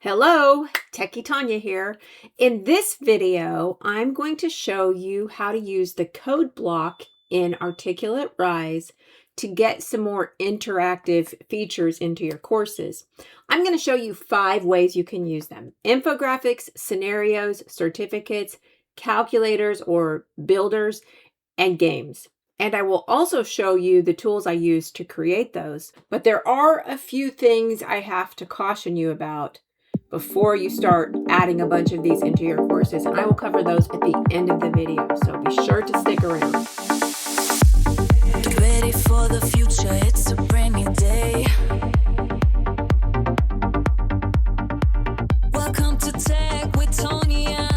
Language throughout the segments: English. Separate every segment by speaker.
Speaker 1: Hello, Techie Tanya here. In this video, I'm going to show you how to use the code block in Articulate Rise to get some more interactive features into your courses. I'm going to show you 5 ways you can use them: infographics, scenarios, certificates, calculators or builders, and games. And I will also show you the tools I use to create those. But there are a few things I have to caution you about before you start adding a bunch of these into your courses. And I will cover those at the end of the video, so be sure to stick around.
Speaker 2: Get ready for the future, it's a brand new day. Welcome to Tech with Tonya.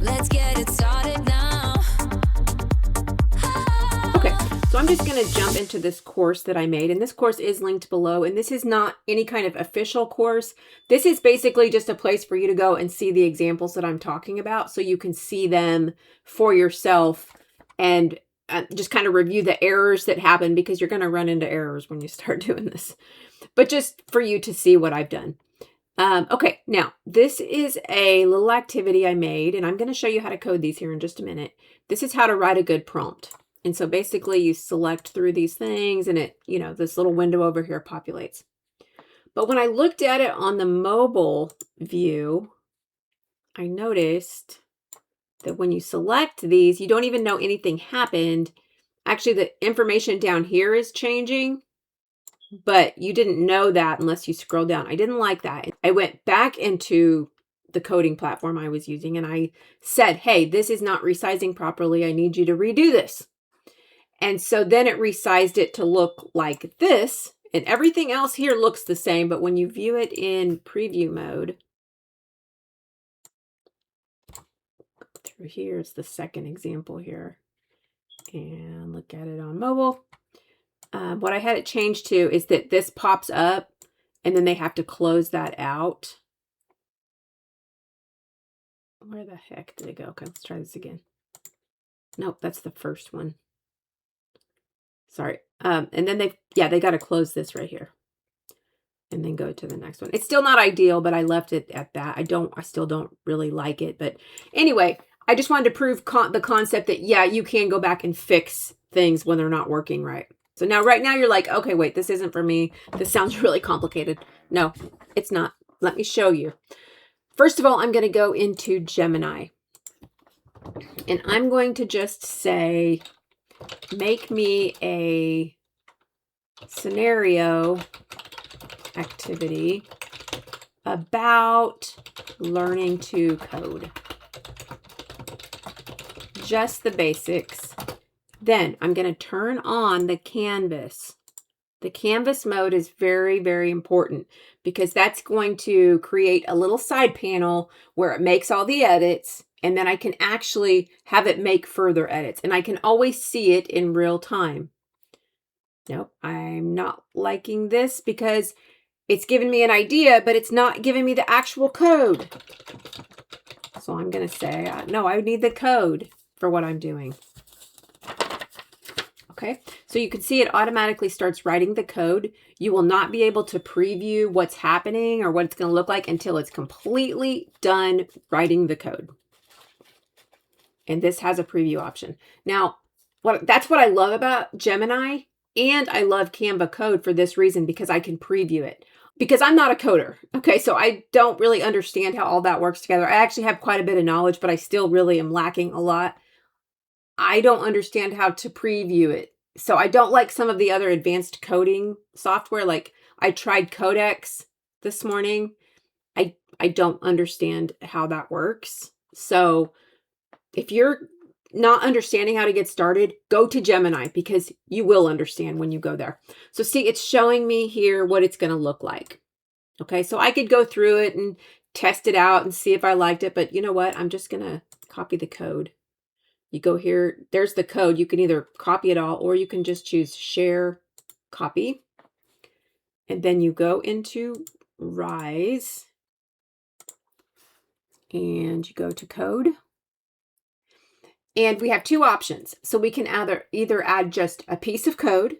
Speaker 2: Let's get it started now.
Speaker 1: Okay, so I'm just going to jump into this course that I made, and this course is linked below, and this is not any kind of official course. This is basically just a place for you to go and see the examples that I'm talking about so you can see them for yourself and just kind of review the errors that happen, because you're going to run into errors when you start doing this, but just for you to see what I've done. Okay, now this is a little activity I made, and I'm going to show you how to code these here in just a minute. This is how to write a good prompt. And so basically you select through these things and it, this little window over here populates. But when I looked at it on the mobile view, I noticed that when you select these, you don't even know anything happened. Actually, the information down here is changing, but you didn't know that unless you scroll down. I didn't like that. I went back into the coding platform I was using and I said, hey, this is not resizing properly. I need you to redo this. And so then it resized it to look like this, and everything else here looks the same, but when you view it in preview mode, through here, it's the second example here, and look at it on mobile. What I had it changed to is that this pops up, and then they have to close that out. Where the heck did it go? Okay, let's try this again. Nope, that's the first one. Sorry. And then they got to close this right here and then go to the next one. It's still not ideal, but I left it at that. I still don't really like it. But anyway, I just wanted to prove the concept that, you can go back and fix things when they're not working right. So now, right now you're like, okay, wait, this isn't for me. This sounds really complicated. No, it's not. Let me show you. First of all, I'm going to go into Gemini and I'm going to just say, make me a scenario activity about learning to code. Just the basics. Then I'm going to turn on the canvas. The canvas mode is very, very important because that's going to create a little side panel where it makes all the edits. And then I can actually have it make further edits. And I can always see it in real time. Nope, I'm not liking this because it's giving me an idea, but it's not giving me the actual code. So I'm going to say, no, I need the code for what I'm doing. Okay, so you can see it automatically starts writing the code. You will not be able to preview what's happening or what it's going to look like until it's completely done writing the code. And this has a preview option. Now, that's what I love about Gemini, and I love Canva code for this reason, because I can preview it. Because I'm not a coder, okay? So I don't really understand how all that works together. I actually have quite a bit of knowledge, but I still really am lacking a lot. I don't understand how to preview it. So I don't like some of the other advanced coding software. Like I tried Codex this morning. I don't understand how that works. So if you're not understanding how to get started, go to Gemini, because you will understand when you go there. So see, it's showing me here what it's going to look like. Okay, so I could go through it and test it out and see if I liked it, but you know what? I'm just going to copy the code. You go here, there's the code. You can either copy it all or you can just choose share, copy. And then you go into Rise and you go to code. And we have 2 options. So we can either add just a piece of code,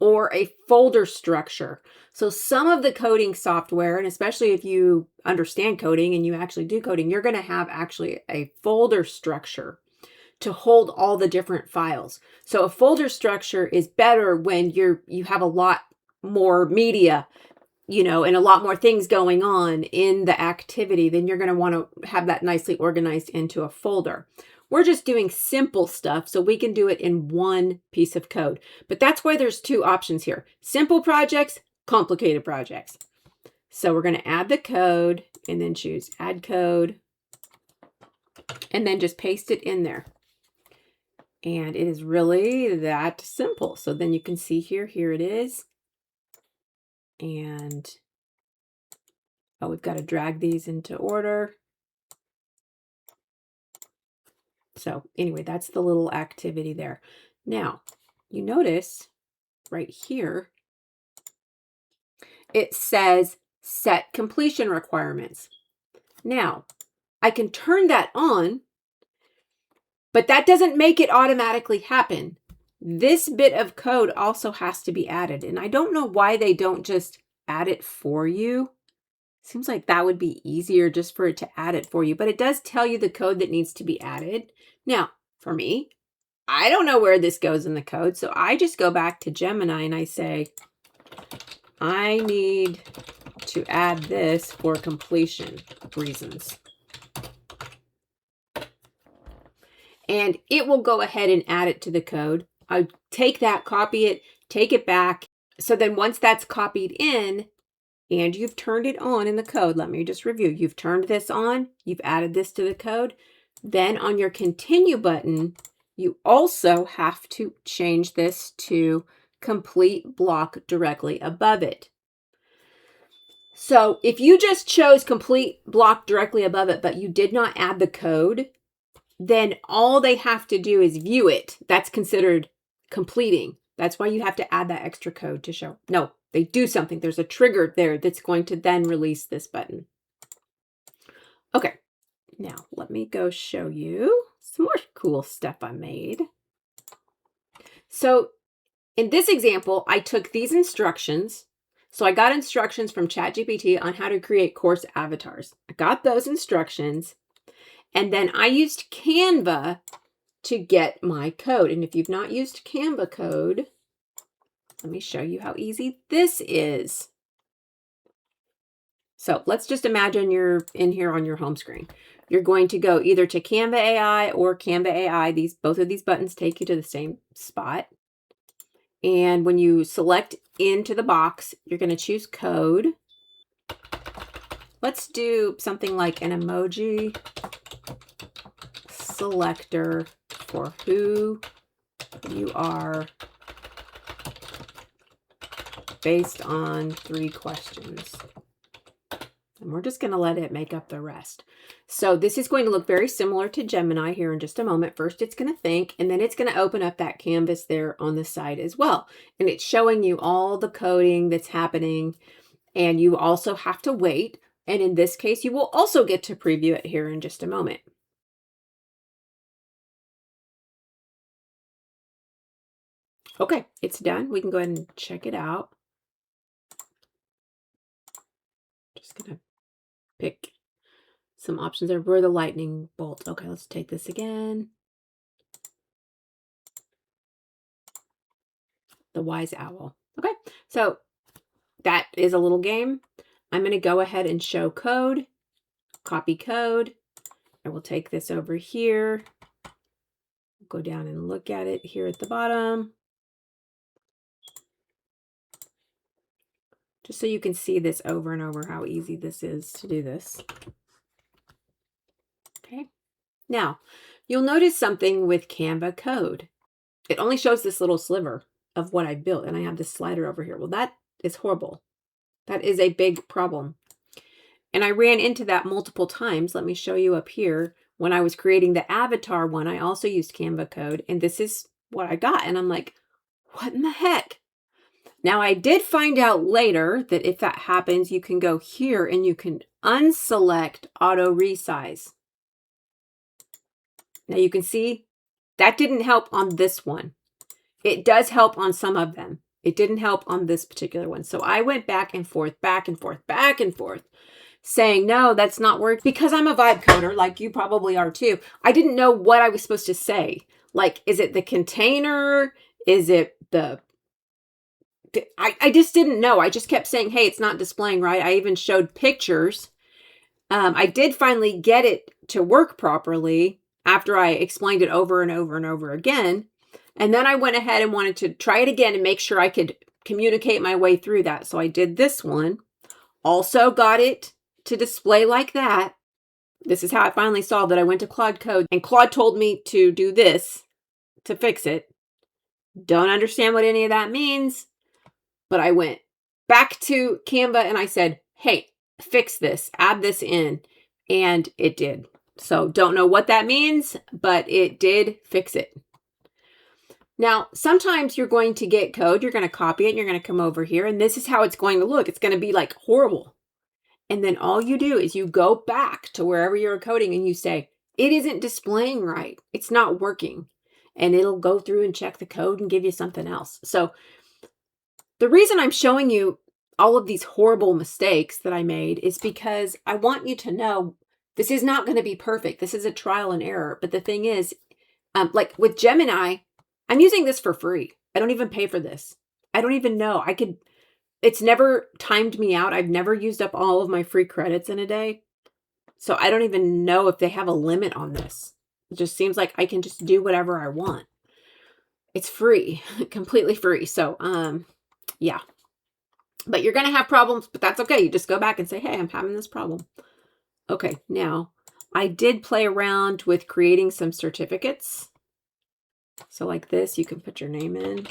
Speaker 1: or a folder structure. So some of the coding software, and especially if you understand coding and you actually do coding, you're going to have actually a folder structure to hold all the different files. So a folder structure is better when you have a lot more media, and a lot more things going on in the activity. Then you're going to want to have that nicely organized into a folder. We're just doing simple stuff, so we can do it in one piece of code. But that's why there's two options here: simple projects, complicated projects. So we're going to add the code and then choose add code and then just paste it in there. And it is really that simple. So then you can see here it is. And we've got to drag these into order. So anyway, that's the little activity there. Now, you notice right here, it says set completion requirements. Now, I can turn that on, but that doesn't make it automatically happen. This bit of code also has to be added. And I don't know why they don't just add it for you. Seems like that would be easier just for it to add it for you, but it does tell you the code that needs to be added. Now, for me, I don't know where this goes in the code, so I just go back to Gemini and I say, I need to add this for completion reasons. And it will go ahead and add it to the code. I take that, copy it, take it back. So then once that's copied in, and you've turned it on in the code, let me just review. You've turned this on, you've added this to the code. Then on your continue button, you also have to change this to complete block directly above it. So if you just chose complete block directly above it, but you did not add the code, then all they have to do is view it. That's considered completing. That's why you have to add that extra code to show. No, they do something. There's a trigger there that's going to then release this button. Okay, now let me go show you some more cool stuff I made. So in this example, I took these instructions. So I got instructions from ChatGPT on how to create course avatars. I got those instructions, and then I used Canva to get my code. And if you've not used Canva code, let me show you how easy this is. So let's just imagine you're in here on your home screen. You're going to go either to Canva.ai or Canva.ai. Both of these buttons take you to the same spot. And when you select into the box, you're going to choose code. Let's do something like an emoji selector for who you are based on 3 questions. And we're just going to let it make up the rest. So this is going to look very similar to Gemini here in just a moment. First, it's going to think, and then it's going to open up that canvas there on the side as well. And it's showing you all the coding that's happening. And you also have to wait. And in this case, you will also get to preview it here in just a moment. Okay, it's done. We can go ahead and check it out. Just going to pick some options there. Where the lightning bolt. Okay, let's take this again. The wise owl. Okay, so that is a little game. I'm going to go ahead and show code, copy code. I will take this over here, go down and look at it here at the bottom. Just so you can see this over and over, how easy this is to do this. Okay. Now, you'll notice something with Canva code. It only shows this little sliver of what I built, and I have this slider over here. Well, that is horrible. That is a big problem. And I ran into that multiple times. Let me show you up here. When I was creating the avatar one, I also used Canva code, and this is what I got. And I'm like, what in the heck? Now, I did find out later that if that happens, you can go here and you can unselect auto resize. Now you can see that didn't help on this one. It does help on some of them. It didn't help on this particular one. So I went back and forth, back and forth, back and forth, saying, no, that's not working. Because I'm a vibe coder, like you probably are too. I didn't know what I was supposed to say. Like, is it the container? Is it I just didn't know. I just kept saying, hey, it's not displaying right. I even showed pictures. I did finally get it to work properly after I explained it over and over and over again. And then I went ahead and wanted to try it again and make sure I could communicate my way through that. So I did this one. Also got it to display like that. This is how I finally solved it. I went to Claude Code and Claude told me to do this to fix it. Don't understand what any of that means, but I went back to Canva and I said, hey, fix this, add this in, and it did. So don't know what that means, but it did fix it. Now, sometimes you're going to get code, you're going to copy it, and you're going to come over here, and this is how it's going to look. It's going to be like horrible. And then all you do is you go back to wherever you're coding and you say, it isn't displaying right. It's not working. And it'll go through and check the code and give you something else. So the reason I'm showing you all of these horrible mistakes that I made is because I want you to know this is not going to be perfect. This is a trial and error. But the thing is, like with Gemini, I'm using this for free. I don't even pay for this. I don't even know. It's never timed me out. I've never used up all of my free credits in a day. So I don't even know if they have a limit on this. It just seems like I can just do whatever I want. It's free, completely free. So, yeah. But you're going to have problems, but that's okay. You just go back and say, hey, I'm having this problem. Okay, now I did play around with creating some certificates. So like this, you can put your name in.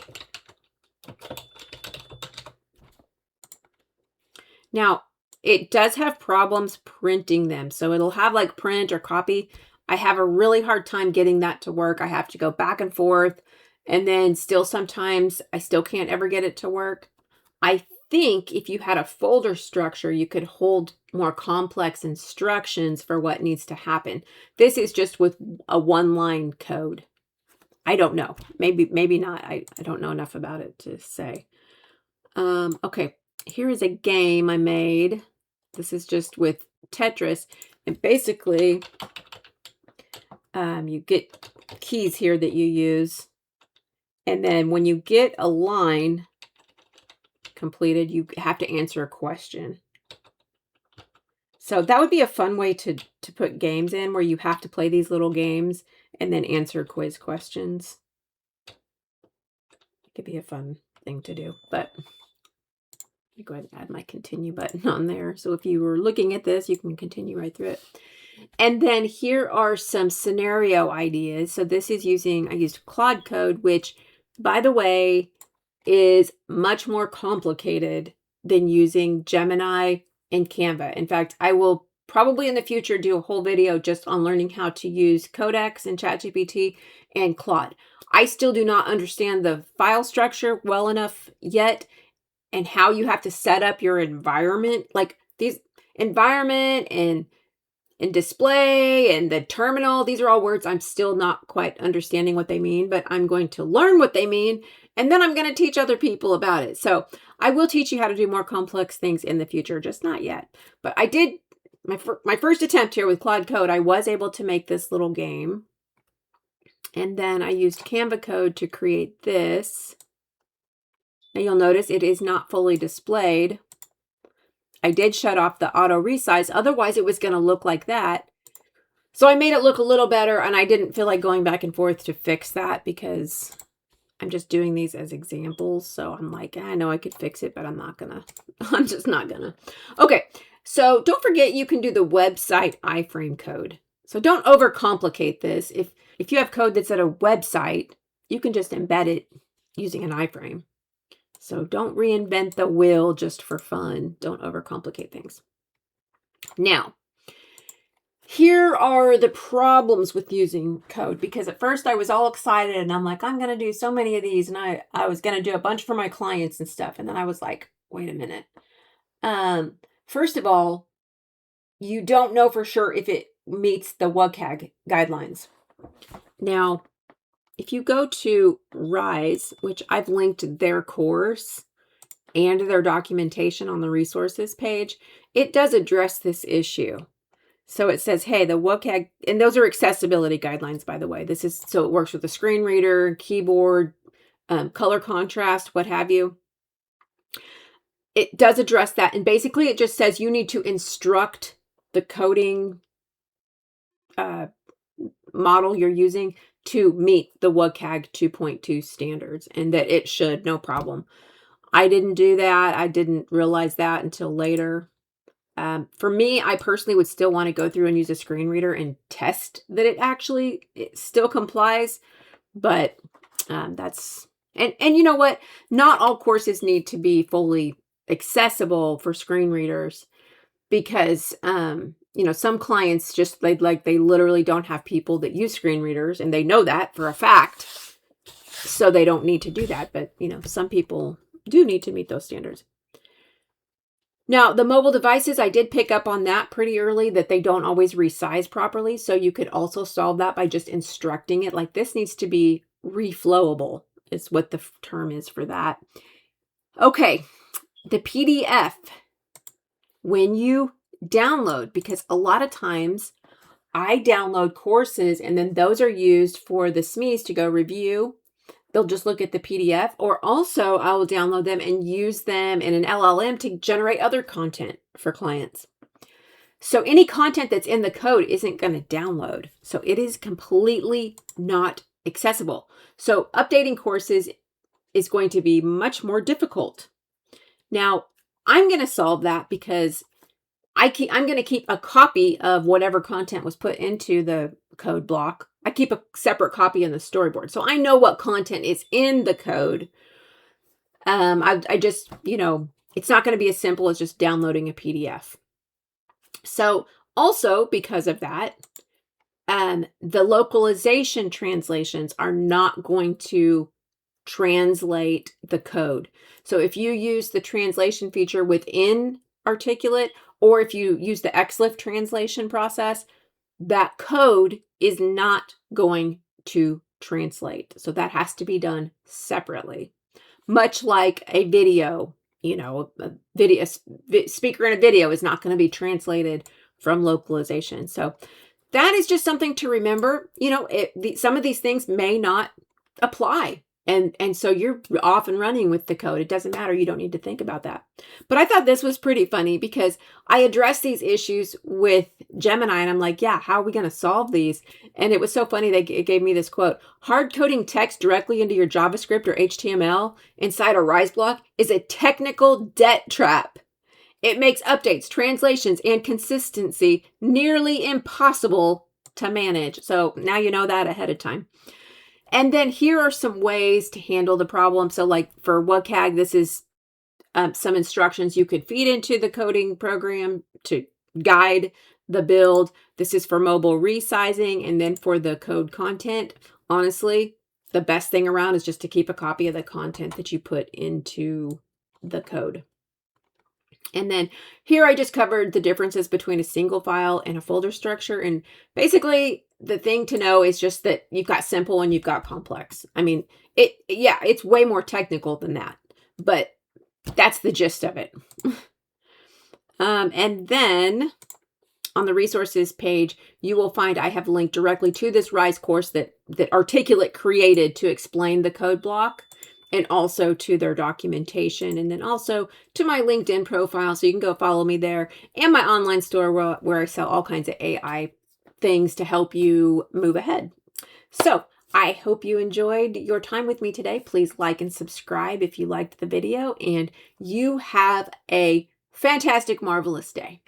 Speaker 1: Now, it does have problems printing them. So it'll have like print or copy. I have a really hard time getting that to work. I have to go back and forth. And then still sometimes I still can't ever get it to work. I think if you had a folder structure, you could hold more complex instructions for what needs to happen. This is just with a one-line code. I don't know. Maybe not. I don't know enough about it to say. Okay, here is a game I made. This is just with Tetris. And basically, you get keys here that you use. And then when you get a line completed, you have to answer a question. So that would be a fun way to put games in where you have to play these little games and then answer quiz questions. It could be a fun thing to do, but let me go ahead and add my continue button on there. So if you were looking at this, you can continue right through it. And then here are some scenario ideas. So this is I used Claude Code, which, by the way, is much more complicated than using Gemini and Canva. In fact, I will probably in the future do a whole video just on learning how to use Codex and ChatGPT and Claude. I still do not understand the file structure well enough yet and how you have to set up your environment. Like these environment and display and the terminal, these are all words I'm still not quite understanding what they mean, but I'm going to learn what they mean, and then I'm going to teach other people about it. So I will teach you how to do more complex things in the future, just not yet. But I did, my first attempt here with Claude Code, I was able to make this little game. And then I used Canva Code to create this. Now you'll notice it is not fully displayed. I did shut off the auto resize, otherwise it was going to look like that. So I made it look a little better, and I didn't feel like going back and forth to fix that because I'm just doing these as examples. So I'm like, I know I could fix it, but I'm not gonna. I'm just not gonna. Okay, so don't forget you can do the website iframe code. So don't overcomplicate this. If you have code that's at a website, you can just embed it using an iframe. So don't reinvent the wheel just for fun. Don't overcomplicate things. Now, here are the problems with using code, because at first I was all excited and I'm like, I'm going to do so many of these, and I was going to do a bunch for my clients and stuff. And then I was like, wait a minute. First of all, you don't know for sure if it meets the WCAG guidelines. Now, if you go to Rise, which I've linked their course and their documentation on the resources page, it does address this issue. So it says, hey, the WCAG, and those are accessibility guidelines, by the way. This is, so it works with the screen reader, keyboard, color contrast, what have you. It does address that. And basically it just says you need to instruct the coding model you're using to meet the WCAG 2.2 standards, and that it should, no problem. I didn't do that. I didn't realize that until later. For me, I personally would still want to go through and use a screen reader and test that it still complies. But that's, and you know what? Not all courses need to be fully accessible for screen readers, because some clients just they literally don't have people that use screen readers, and they know that for a fact, so they don't need to do that. But some people do need to meet those standards. Now, the mobile devices, I did pick up on that pretty early, that they don't always resize properly. So you could also solve that by just instructing it, like, this needs to be reflowable, is what the term is for that. Okay, the PDF, when you download, because a lot of times I download courses and then those are used for the SMEs to go review. They'll just look at the PDF, or also I will download them and use them in an LLM to generate other content for clients. So any content that's in the code isn't going to download. So it is completely not accessible. So updating courses is going to be much more difficult. Now, I'm going to solve that because I'm going to keep a copy of whatever content was put into the code block. I keep a separate copy in the storyboard, so I know what content is in the code. I just, it's not going to be as simple as just downloading a PDF. So also because of that, the localization translations are not going to translate the code. So if you use the translation feature within Articulate, or if you use the XLIF translation process, that code is not going to translate. So that has to be done separately. Much like a video, speaker in a video is not going to be translated from localization. So that is just something to remember. Some of these things may not apply. And so you're off and running with the code. It doesn't matter. You don't need to think about that. But I thought this was pretty funny because I addressed these issues with Gemini and I'm like, yeah, how are we going to solve these? And it was so funny. It gave me this quote: hard coding text directly into your JavaScript or HTML inside a Rise block is a technical debt trap. It makes updates, translations, and consistency nearly impossible to manage. So now you know that ahead of time. And then here are some ways to handle the problem. So like for WCAG, this is some instructions you could feed into the coding program to guide the build. This is for mobile resizing. And then for the code content, honestly, the best thing around is just to keep a copy of the content that you put into the code. And then here I just covered the differences between a single file and a folder structure. And basically the thing to know is just that you've got simple and you've got complex. I mean, it's way more technical than that, but that's the gist of it. And then on the resources page, you will find I have linked directly to this Rise course that Articulate created to explain the code block, and also to their documentation, and then also to my LinkedIn profile. So you can go follow me there, and my online store where I sell all kinds of AI things to help you move ahead. So I hope you enjoyed your time with me today. Please like and subscribe if you liked the video, and you have a fantastic, marvelous day.